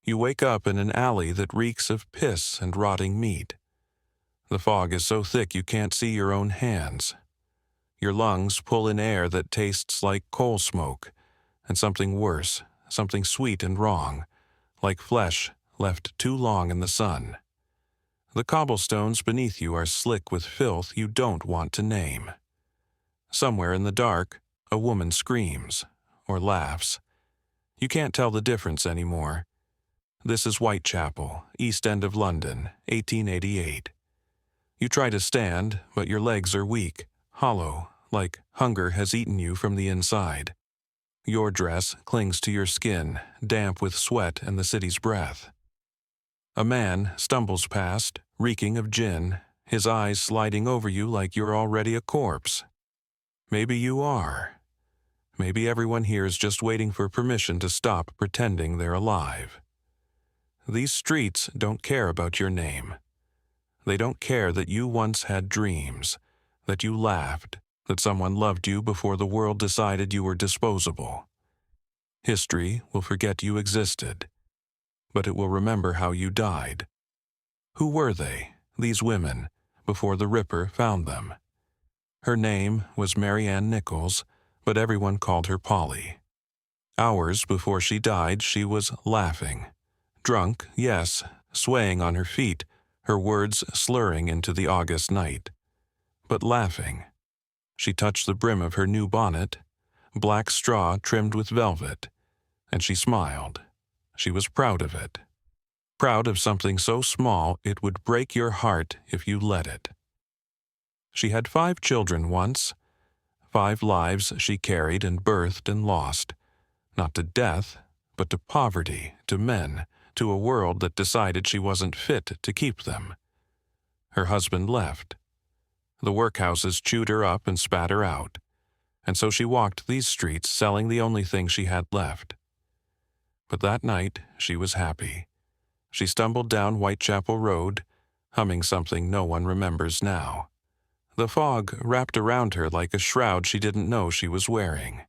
You wake up in an alley that reeks of piss and rotting meat. The fog is so thick you can't see your own hands. Your lungs pull in air that tastes like coal smoke, and something worse, something sweet and wrong, like flesh left too long in the sun. The cobblestones beneath you are slick with filth you don't want to name. Somewhere in the dark, a woman screams or laughs. You can't tell the difference anymore. This is Whitechapel, East End of London, 1888. You try to stand, but your legs are weak, hollow, like hunger has eaten you from the inside. Your dress clings to your skin, damp with sweat and the city's breath. A man stumbles past, reeking of gin, his eyes sliding over you like you're already a corpse. Maybe you are. Maybe everyone here is just waiting for permission to stop pretending they're alive. These streets don't care about your name. They don't care that you once had dreams, that you laughed, that someone loved you before the world decided you were disposable. History will forget you existed, but it will remember how you died. Who were they, these women, before the Ripper found them? Her name was Mary Ann Nichols, but everyone called her Polly. Hours before she died, she was laughing. Drunk, yes, swaying on her feet, her words slurring into the August night. But laughing. She touched the brim of her new bonnet, black straw trimmed with velvet, and she smiled. She was proud of it. Proud of something so small it would break your heart if you let it. She had 5 children once, 5 lives she carried and birthed and lost, not to death, but to poverty, to men, to a world that decided she wasn't fit to keep them. Her husband left. The workhouses chewed her up and spat her out, and so she walked these streets selling the only thing she had left. But that night she was happy. She stumbled down Whitechapel Road, humming something no one remembers now. The fog wrapped around her like a shroud she didn't know she was wearing.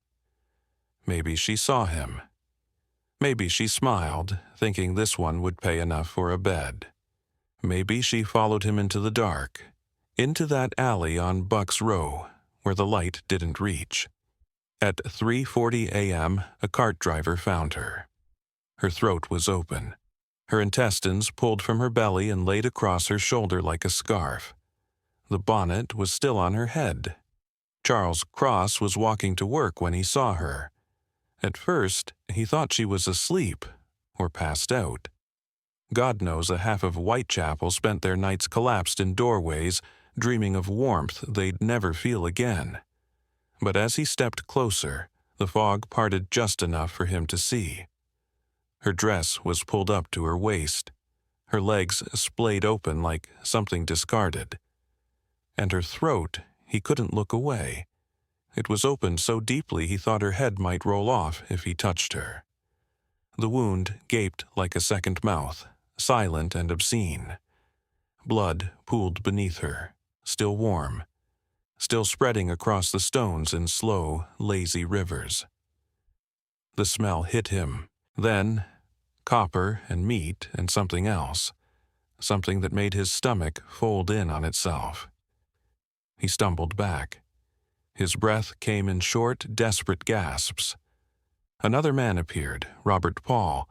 Maybe she saw him. Maybe she smiled, thinking this one would pay enough for a bed. Maybe she followed him into the dark, into that alley on Buck's Row, where the light didn't reach. At 3:40 a.m., a cart driver found her. Her throat was open. Her intestines pulled from her belly and laid across her shoulder like a scarf. The bonnet was still on her head. Charles Cross was walking to work when he saw her. At first, he thought she was asleep or passed out. God knows a half of Whitechapel spent their nights collapsed in doorways, dreaming of warmth they'd never feel again. But as he stepped closer, the fog parted just enough for him to see. Her dress was pulled up to her waist, her legs splayed open like something discarded. And her throat, he couldn't look away. It was opened so deeply he thought her head might roll off if he touched her. The wound gaped like a second mouth, silent and obscene. Blood pooled beneath her, still warm, still spreading across the stones in slow, lazy rivers. The smell hit him. Then, copper and meat and something else, something that made his stomach fold in on itself. He stumbled back. His breath came in short, desperate gasps. Another man appeared, Robert Paul,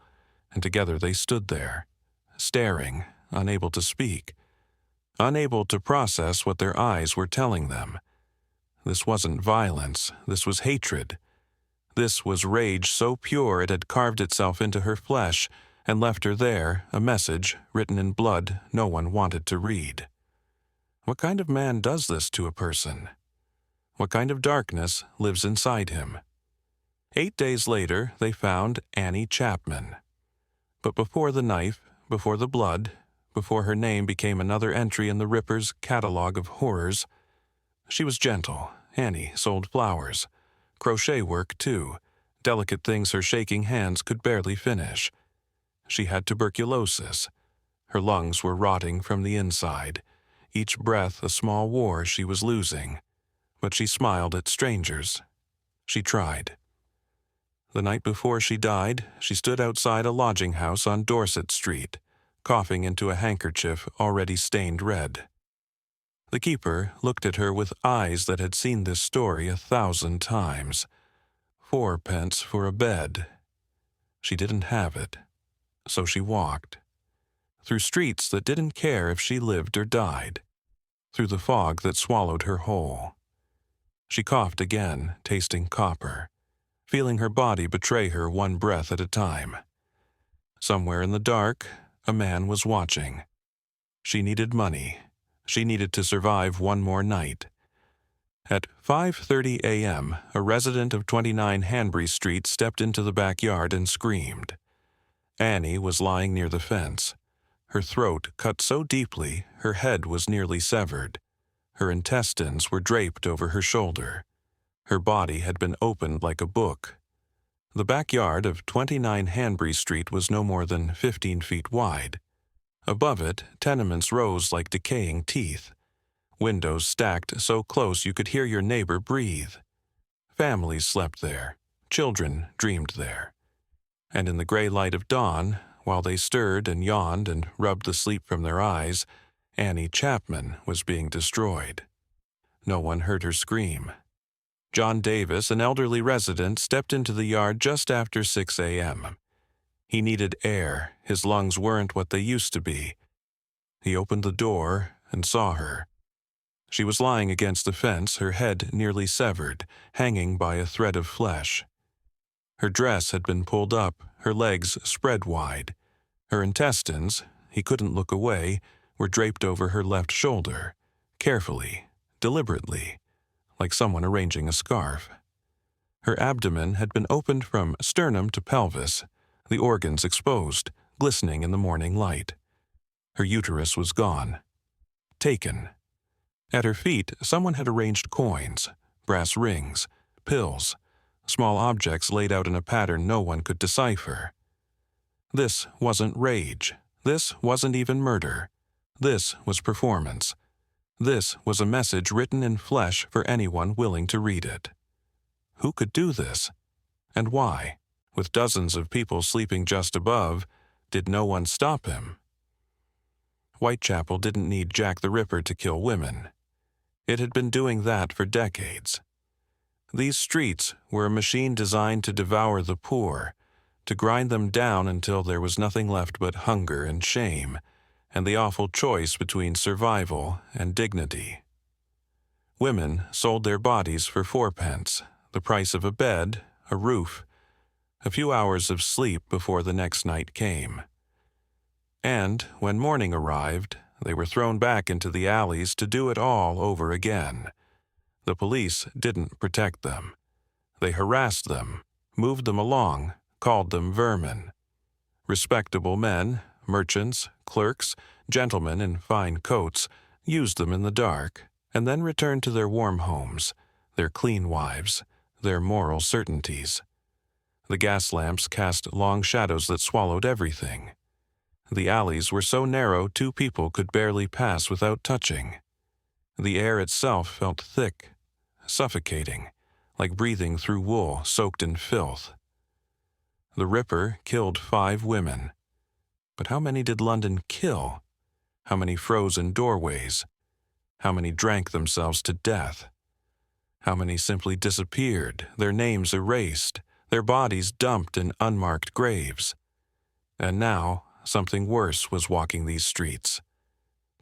and together they stood there, staring, unable to speak, unable to process what their eyes were telling them. This wasn't violence, this was hatred. This was rage so pure it had carved itself into her flesh and left her there, a message written in blood no one wanted to read. What kind of man does this to a person? What kind of darkness lives inside him? 8 days later, they found Annie Chapman. But before the knife, before the blood, before her name became another entry in the Ripper's catalog of horrors, she was gentle. Annie sold flowers. Crochet work, too. Delicate things her shaking hands could barely finish. She had tuberculosis. Her lungs were rotting from the inside, each breath a small war she was losing. But she smiled at strangers. She tried. The night before she died, she stood outside a lodging house on Dorset Street, coughing into a handkerchief already stained red. The keeper looked at her with eyes that had seen this story 1,000 times. 4 pence for a bed. She didn't have it, so she walked. Through streets that didn't care if she lived or died. Through the fog that swallowed her whole. She coughed again, tasting copper, feeling her body betray her one breath at a time. Somewhere in the dark, a man was watching. She needed money. She needed to survive one more night. At 5:30 a.m., a resident of 29 Hanbury Street stepped into the backyard and screamed. Annie was lying near the fence. Her throat cut so deeply, her head was nearly severed. Her intestines were draped over her shoulder. Her body had been opened like a book. The backyard of 29 Hanbury Street was no more than 15 feet wide. Above it, tenements rose like decaying teeth. Windows stacked so close you could hear your neighbor breathe. Families slept there. Children dreamed there. And in the gray light of dawn, while they stirred and yawned and rubbed the sleep from their eyes, Annie Chapman was being destroyed. No one heard her scream. John Davis, an elderly resident, stepped into the yard just after 6 a.m. He needed air. His lungs weren't what they used to be. He opened the door and saw her. She was lying against the fence, her head nearly severed, hanging by a thread of flesh. Her dress had been pulled up, her legs spread wide. Her intestines, he couldn't look away, were draped over her left shoulder, carefully, deliberately, like someone arranging a scarf. Her abdomen had been opened from sternum to pelvis, the organs exposed, glistening in the morning light. Her uterus was gone. Taken. At her feet, someone had arranged coins, brass rings, pills, small objects laid out in a pattern no one could decipher. This wasn't rage. This wasn't even murder. This was performance. This was a message written in flesh for anyone willing to read it. Who could do this? And why? With dozens of people sleeping just above, did no one stop him? Whitechapel didn't need Jack the Ripper to kill women. It had been doing that for decades. These streets were a machine designed to devour the poor, to grind them down until there was nothing left but hunger and shame, and the awful choice between survival and dignity. Women sold their bodies for 4 pence, the price of a bed, a roof, a few hours of sleep before the next night came. And when morning arrived, they were thrown back into the alleys to do it all over again. The police didn't protect them. They harassed them, moved them along, called them vermin. Respectable men, merchants, clerks, gentlemen in fine coats, used them in the dark, and then returned to their warm homes, their clean wives, their moral certainties. The gas lamps cast long shadows that swallowed everything. The alleys were so narrow 2 people could barely pass without touching. The air itself felt thick, suffocating, like breathing through wool soaked in filth. The Ripper killed 5 women. But how many did London kill? How many froze in doorways? How many drank themselves to death? How many simply disappeared, their names erased, their bodies dumped in unmarked graves? And now, something worse was walking these streets.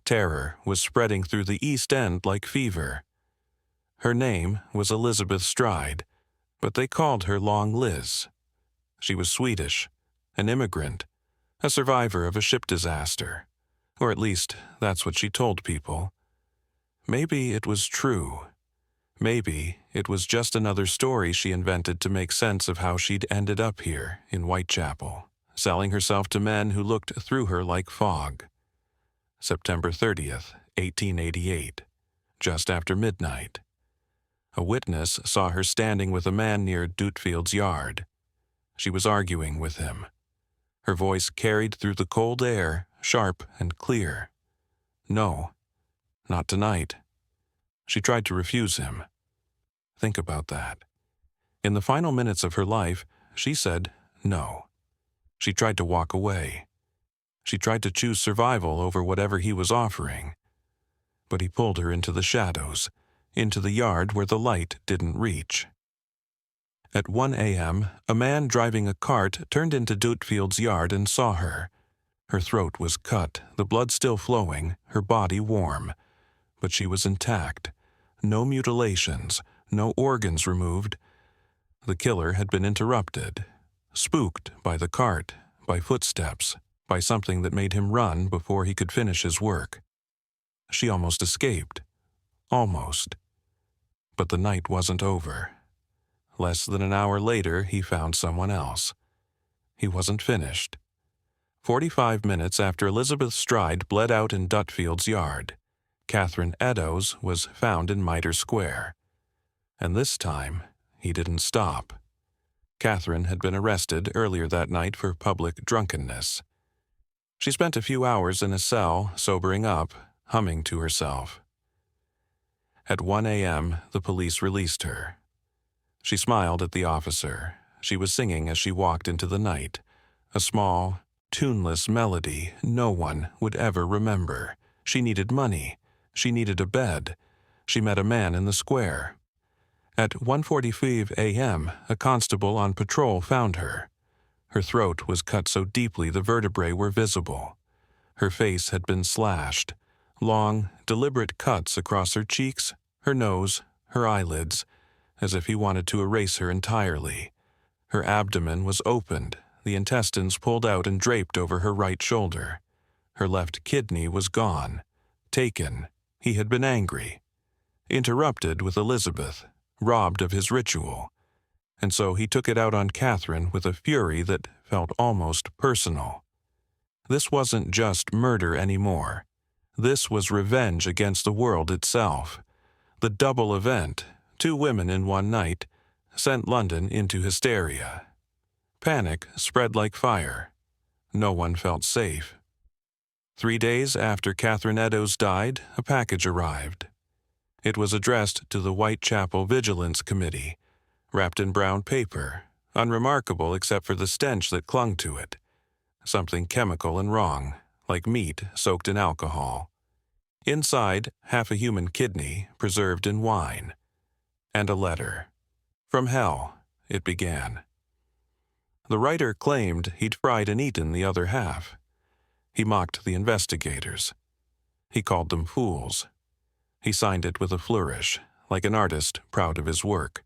Terror was spreading through the East End like fever. Her name was Elizabeth Stride, but they called her Long Liz. She was Swedish, an immigrant, a survivor of a ship disaster, or at least that's what she told people. Maybe it was true. Maybe it was just another story she invented to make sense of how she'd ended up here in Whitechapel, selling herself to men who looked through her like fog. September 30th, 1888, just after midnight. A witness saw her standing with a man near Dutfield's yard. She was arguing with him. Her voice carried through the cold air, sharp and clear. No, not tonight. She tried to refuse him. Think about that. In the final minutes of her life, She said no. She tried to walk away. She tried to choose survival over whatever he was offering. But he pulled her into the shadows, into the yard where the light didn't reach. At 1 a.m., a man driving a cart turned into Dutefield's yard and saw her. Her throat was cut, the blood still flowing, her body warm. But she was intact. No mutilations, no organs removed. The killer had been interrupted, spooked by the cart, by footsteps, by something that made him run before he could finish his work. She almost escaped. Almost. But the night wasn't over. Less than an hour later, he found someone else. He wasn't finished. 45 minutes after Elizabeth Stride bled out in Dutfield's yard, Catherine Eddowes was found in Mitre Square. And this time, he didn't stop. Catherine had been arrested earlier that night for public drunkenness. She spent a few hours in a cell, sobering up, humming to herself. At 1 a.m., the police released her. She smiled at the officer. She was singing as she walked into the night, a small, tuneless melody no one would ever remember. She needed money. She needed a bed. She met a man in the square. At 1:45 a.m., a constable on patrol found her. Her throat was cut so deeply the vertebrae were visible. Her face had been slashed. Long, deliberate cuts across her cheeks, her nose, her eyelids, as if he wanted to erase her entirely. Her abdomen was opened, the intestines pulled out and draped over her right shoulder. Her left kidney was gone. Taken. He had been angry. Interrupted with Elizabeth, robbed of his ritual. And so he took it out on Catherine with a fury that felt almost personal. This wasn't just murder anymore. This was revenge against the world itself. The double event, 2 women in one night, sent London into hysteria. Panic spread like fire. No one felt safe. 3 days after Catherine Eddowes died, a package arrived. It was addressed to the Whitechapel Vigilance Committee, wrapped in brown paper, unremarkable except for the stench that clung to it. Something chemical and wrong, like meat soaked in alcohol. Inside, half a human kidney preserved in wine. And a letter. From hell, it began. The writer claimed he'd fried and eaten the other half. He mocked the investigators. He called them fools. He signed it with a flourish, like an artist proud of his work.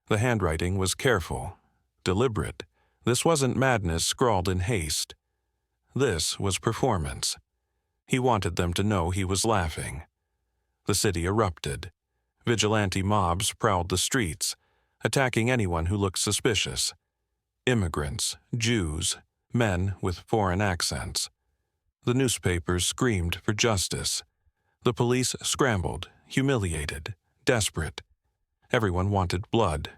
The handwriting was careful, deliberate. This wasn't madness scrawled in haste. This was performance. He wanted them to know he was laughing. The city erupted. Vigilante mobs prowled the streets, attacking anyone who looked suspicious. Immigrants, Jews, men with foreign accents. The newspapers screamed for justice. The police scrambled, humiliated, desperate. Everyone wanted blood.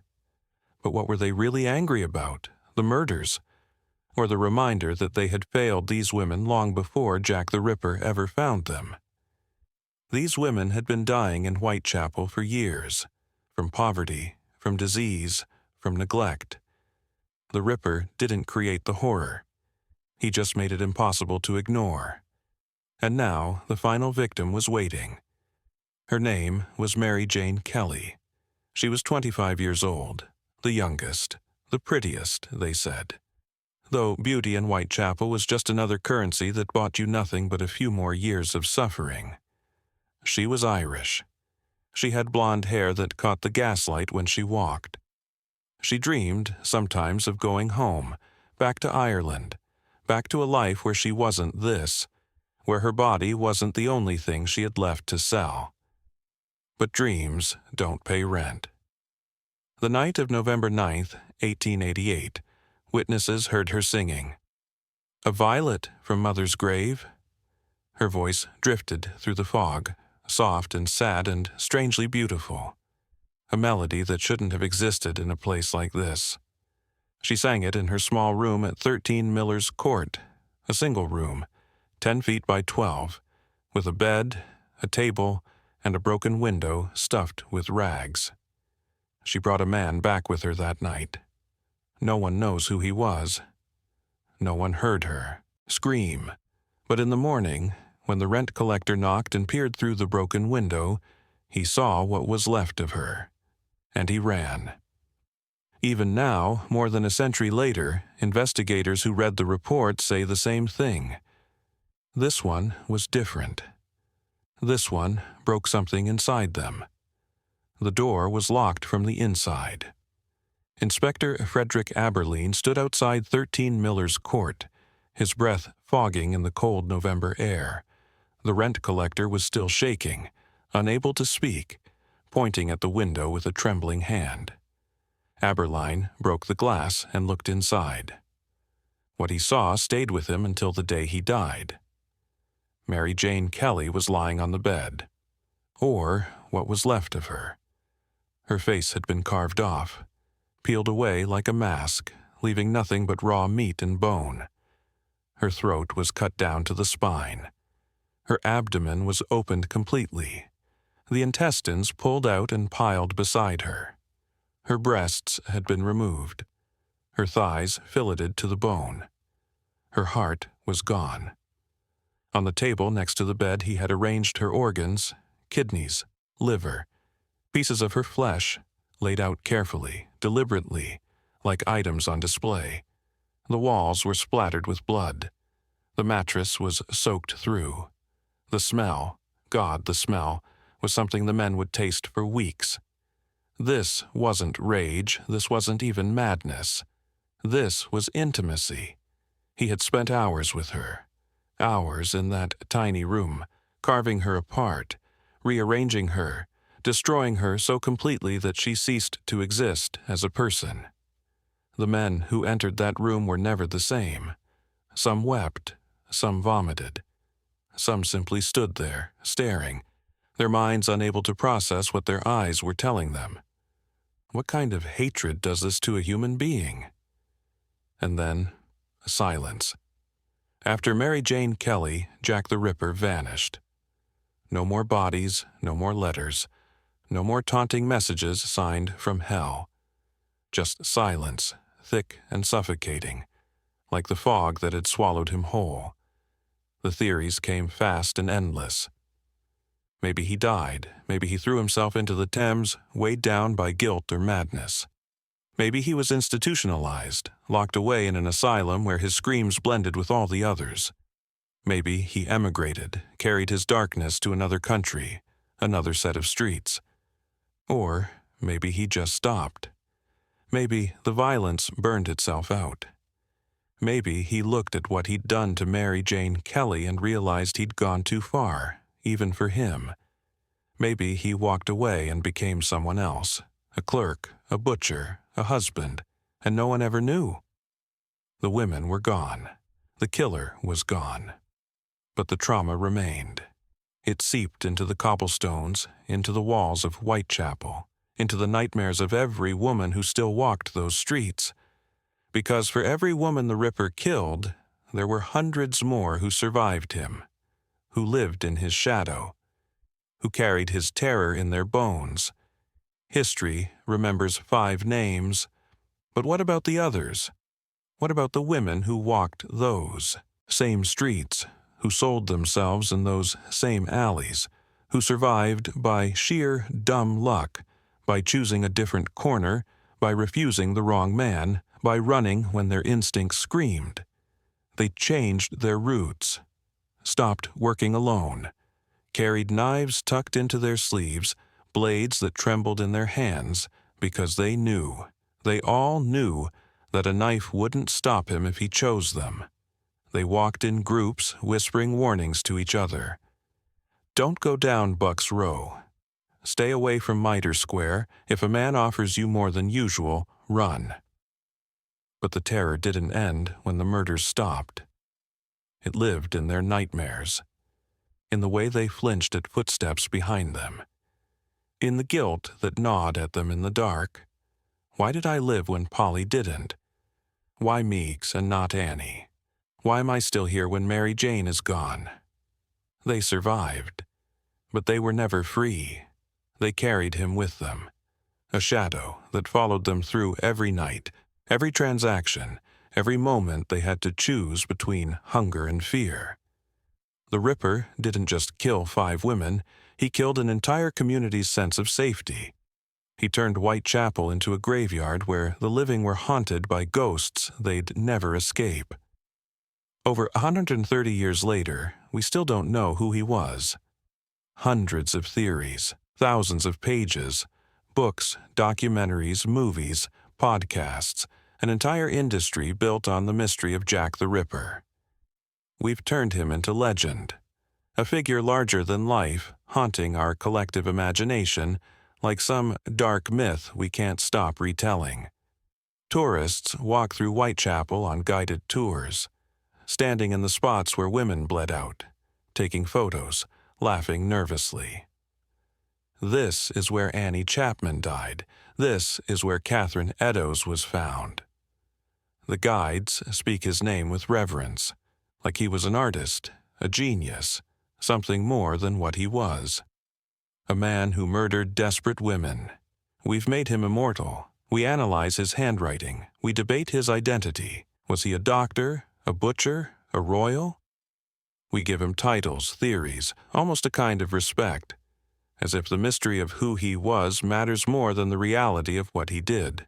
But what were they really angry about? The murders? Or the reminder that they had failed these women long before Jack the Ripper ever found them? These women had been dying in Whitechapel for years, from poverty, from disease, from neglect. The Ripper didn't create the horror. He just made it impossible to ignore. And now the final victim was waiting. Her name was Mary Jane Kelly. She was 25 years old, the youngest, the prettiest, they said. Though beauty in Whitechapel was just another currency that bought you nothing but a few more years of suffering. She was Irish. She had blonde hair that caught the gaslight when she walked. She dreamed, sometimes, of going home, back to Ireland, back to a life where she wasn't this, where her body wasn't the only thing she had left to sell. But dreams don't pay rent. The night of November 9th, 1888, witnesses heard her singing. "A violet from mother's grave." Her voice drifted through the fog, soft and sad and strangely beautiful. A melody that shouldn't have existed in a place like this. She sang it in her small room at 13 Miller's Court, a single room, 10 feet by 12, with a bed, a table, and a broken window stuffed with rags. She brought a man back with her that night. No one knows who he was. No one heard her scream. But in the morning, when the rent collector knocked and peered through the broken window, he saw what was left of her. And he ran. Even now, more than a century later, investigators who read the report say the same thing. This one was different. This one broke something inside them. The door was locked from the inside. Inspector Frederick Aberline stood outside 13 Miller's Court, his breath fogging in the cold November air. The rent collector was still shaking, unable to speak, pointing at the window with a trembling hand. Aberline broke the glass and looked inside. What he saw stayed with him until the day he died. Mary Jane Kelly was lying on the bed, or what was left of her. Her face had been carved off, peeled away like a mask, leaving nothing but raw meat and bone. Her throat was cut down to the spine. Her abdomen was opened completely, the intestines pulled out and piled beside her. Her breasts had been removed, her thighs filleted to the bone. Her heart was gone. On the table next to the bed he had arranged her organs, kidneys, liver, pieces of her flesh, laid out carefully, deliberately, like items on display. The walls were splattered with blood. The mattress was soaked through. The smell, God, the smell, was something the men would taste for weeks. This wasn't rage, this wasn't even madness. This was intimacy. He had spent hours with her, hours in that tiny room, carving her apart, rearranging her, destroying her so completely that she ceased to exist as a person. The men who entered that room were never the same. Some wept, some vomited. Some simply stood there, staring, their minds unable to process what their eyes were telling them. What kind of hatred does this to a human being? And then, silence. After Mary Jane Kelly, Jack the Ripper vanished. No more bodies, no more letters, no more taunting messages signed from hell. Just silence, thick and suffocating, like the fog that had swallowed him whole. The theories came fast and endless. Maybe he died, maybe he threw himself into the Thames, weighed down by guilt or madness. Maybe he was institutionalized, locked away in an asylum where his screams blended with all the others. Maybe he emigrated, carried his darkness to another country, another set of streets. Or maybe he just stopped. Maybe the violence burned itself out. Maybe he looked at what he'd done to Mary Jane Kelly and realized he'd gone too far, even for him. Maybe he walked away and became someone else, a clerk, a butcher, a husband, and no one ever knew. The women were gone. The killer was gone. But the trauma remained. It seeped into the cobblestones, into the walls of Whitechapel, into the nightmares of every woman who still walked those streets. Because for every woman the Ripper killed, there were hundreds more who survived him, who lived in his shadow, who carried his terror in their bones. History remembers 5 names, but what about the others? What about the women who walked those same streets, who sold themselves in those same alleys, who survived by sheer dumb luck, by choosing a different corner, by refusing the wrong man, by running when their instincts screamed? They changed their routes, stopped working alone, carried knives tucked into their sleeves, blades that trembled in their hands, because they all knew, that a knife wouldn't stop him if he chose them. They walked in groups, whispering warnings to each other. Don't go down Buck's Row. Stay away from Mitre Square. If a man offers you more than usual, run. But the terror didn't end when the murders stopped. It lived in their nightmares, in the way they flinched at footsteps behind them, in the guilt that gnawed at them in the dark. Why did I live when Polly didn't? Why Meeks and not Annie? Why am I still here when Mary Jane is gone? They survived, but they were never free. They carried him with them, a shadow that followed them through every night, Every transaction, every moment they had to choose between hunger and fear. The Ripper didn't just kill 5 women, he killed an entire community's sense of safety. He turned Whitechapel into a graveyard where the living were haunted by ghosts they'd never escape. Over 130 years later, we still don't know who he was. Hundreds of theories, thousands of pages, books, documentaries, movies, podcasts, an entire industry built on the mystery of Jack the Ripper. We've turned him into legend, a figure larger than life, haunting our collective imagination like some dark myth we can't stop retelling. Tourists walk through Whitechapel on guided tours, standing in the spots where women bled out, taking photos, laughing nervously. This is where Annie Chapman died. This is where Catherine Eddowes was found. The guides speak his name with reverence, like he was an artist, a genius, something more than what he was. A man who murdered desperate women. We've made him immortal. We analyze his handwriting. We debate his identity. Was he a doctor, a butcher, a royal? We give him titles, theories, almost a kind of respect, as if the mystery of who he was matters more than the reality of what he did.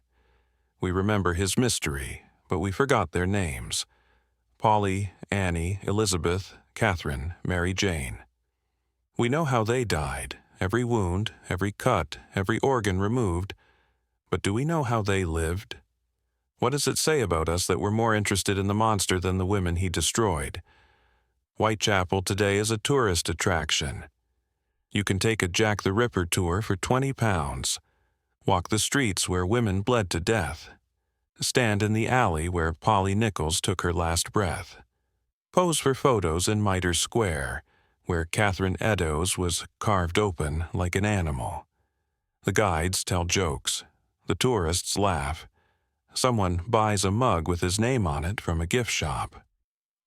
We remember his mystery, but we forgot their names. Polly, Annie, Elizabeth, Catherine, Mary Jane. We know how they died, every wound, every cut, every organ removed, but do we know how they lived? What does it say about us that we're more interested in the monster than the women he destroyed? Whitechapel today is a tourist attraction. You can take a Jack the Ripper tour for £20, walk the streets where women bled to death, stand in the alley where Polly Nichols took her last breath, pose for photos in Mitre Square, where Catherine Eddowes was carved open like an animal. The guides tell jokes. The tourists laugh. Someone buys a mug with his name on it from a gift shop.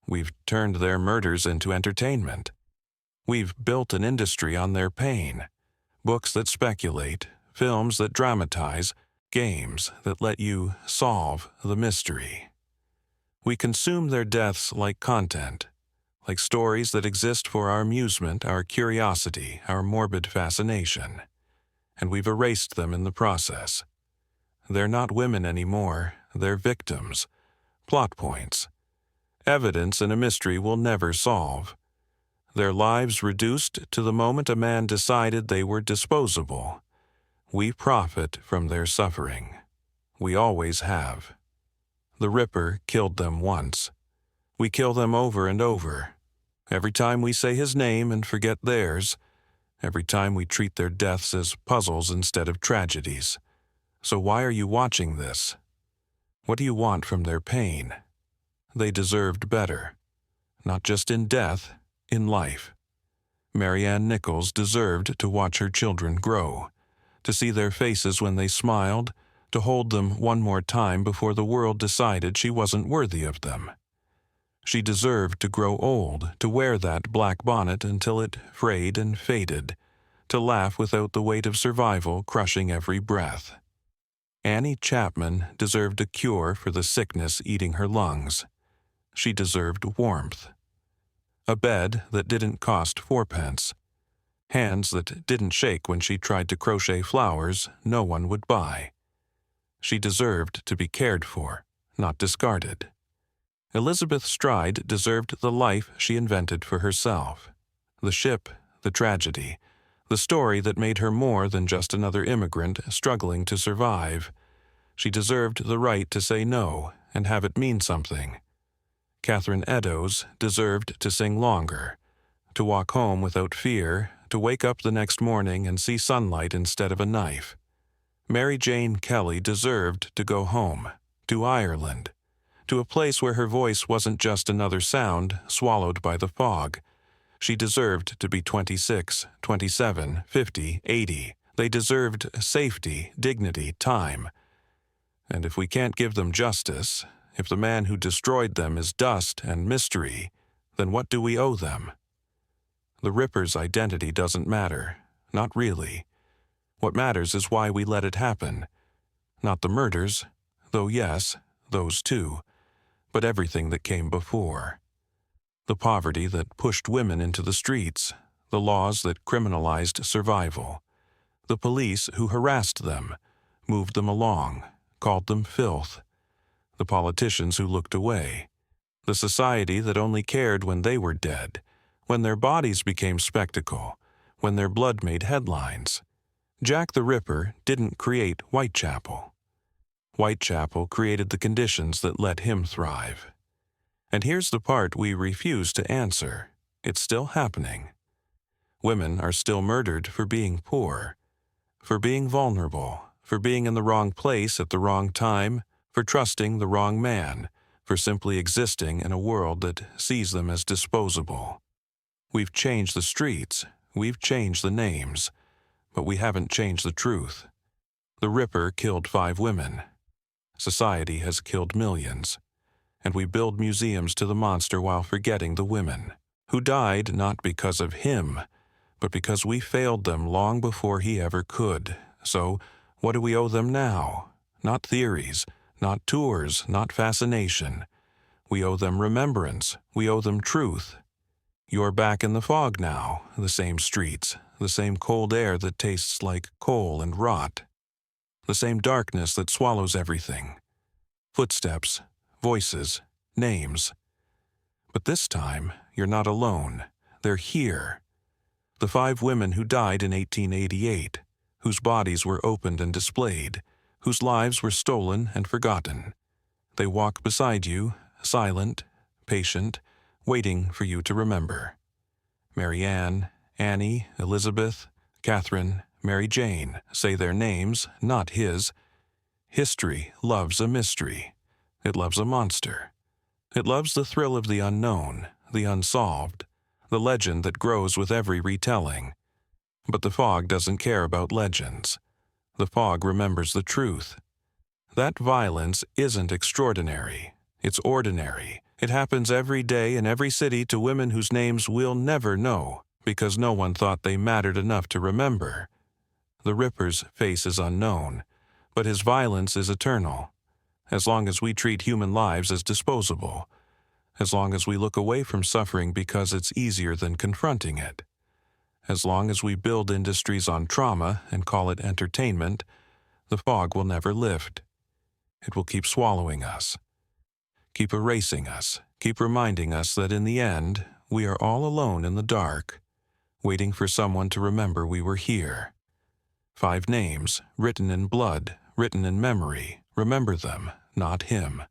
We've turned their murders into entertainment. We've built an industry on their pain. Books that speculate, films that dramatize, games that let you solve the mystery. We consume their deaths like content, like stories that exist for our amusement, our curiosity, our morbid fascination. And we've erased them in the process. They're not women anymore, they're victims, plot points, evidence in a mystery we'll never solve. Their lives reduced to the moment a man decided they were disposable. We profit from their suffering. We always have. The Ripper killed them once. We kill them over and over. Every time we say his name and forget theirs, every time we treat their deaths as puzzles instead of tragedies. So why are you watching this? What do you want from their pain? They deserved better. Not just in death, in life. Mary Ann Nichols deserved to watch her children grow, to see their faces when they smiled, to hold them one more time before the world decided she wasn't worthy of them. She deserved to grow old, to wear that black bonnet until it frayed and faded, to laugh without the weight of survival crushing every breath. Annie Chapman deserved a cure for the sickness eating her lungs. She deserved warmth. A bed that didn't cost 4p. Hands that didn't shake when she tried to crochet flowers no one would buy. She deserved to be cared for, not discarded. Elizabeth Stride deserved the life she invented for herself. The ship, the tragedy, the story that made her more than just another immigrant struggling to survive. She deserved the right to say no and have it mean something. Catherine Eddowes deserved to sing longer, to walk home without fear, to wake up the next morning and see sunlight instead of a knife. Mary Jane Kelly deserved to go home, to Ireland, to a place where her voice wasn't just another sound swallowed by the fog. She deserved to be 26, 27, 50, 80. They deserved safety, dignity, time. And if we can't give them justice, if the man who destroyed them is dust and mystery, then what do we owe them? The Ripper's identity doesn't matter, not really. What matters is why we let it happen. Not the murders, though yes, those too, but everything that came before. The poverty that pushed women into the streets, the laws that criminalized survival, the police who harassed them, moved them along, called them filth, the politicians who looked away, the society that only cared when they were dead, when their bodies became spectacle, when their blood made headlines. Jack the Ripper didn't create Whitechapel. Whitechapel created the conditions that let him thrive. And here's the part we refuse to answer. It's still happening. Women are still murdered for being poor, for being vulnerable, for being in the wrong place at the wrong time, for trusting the wrong man, for simply existing in a world that sees them as disposable. We've changed the streets, we've changed the names, but we haven't changed the truth. The Ripper killed 5 women. Society has killed millions, and we build museums to the monster while forgetting the women, who died not because of him, but because we failed them long before he ever could. So, what do we owe them now? Not theories, not tours, not fascination. We owe them remembrance, we owe them truth. You're back in the fog now, the same streets, the same cold air that tastes like coal and rot, the same darkness that swallows everything. Footsteps, voices, names. But this time, you're not alone. They're here. The 5 women who died in 1888, whose bodies were opened and displayed, whose lives were stolen and forgotten. They walk beside you, silent, patient, waiting for you to remember. Mary Ann, Annie, Elizabeth, Catherine, Mary Jane say their names, not his. History loves a mystery. It loves a monster. It loves the thrill of the unknown, the unsolved, the legend that grows with every retelling. But the fog doesn't care about legends. The fog remembers the truth. That violence isn't extraordinary. It's ordinary. It happens every day in every city to women whose names we'll never know, because no one thought they mattered enough to remember. The Ripper's face is unknown, but his violence is eternal. As long as we treat human lives as disposable, as long as we look away from suffering because it's easier than confronting it, as long as we build industries on trauma and call it entertainment, the fog will never lift. It will keep swallowing us, keep erasing us, keep reminding us that in the end, we are all alone in the dark, waiting for someone to remember we were here. 5 names, written in blood, written in memory. Remember them, not him.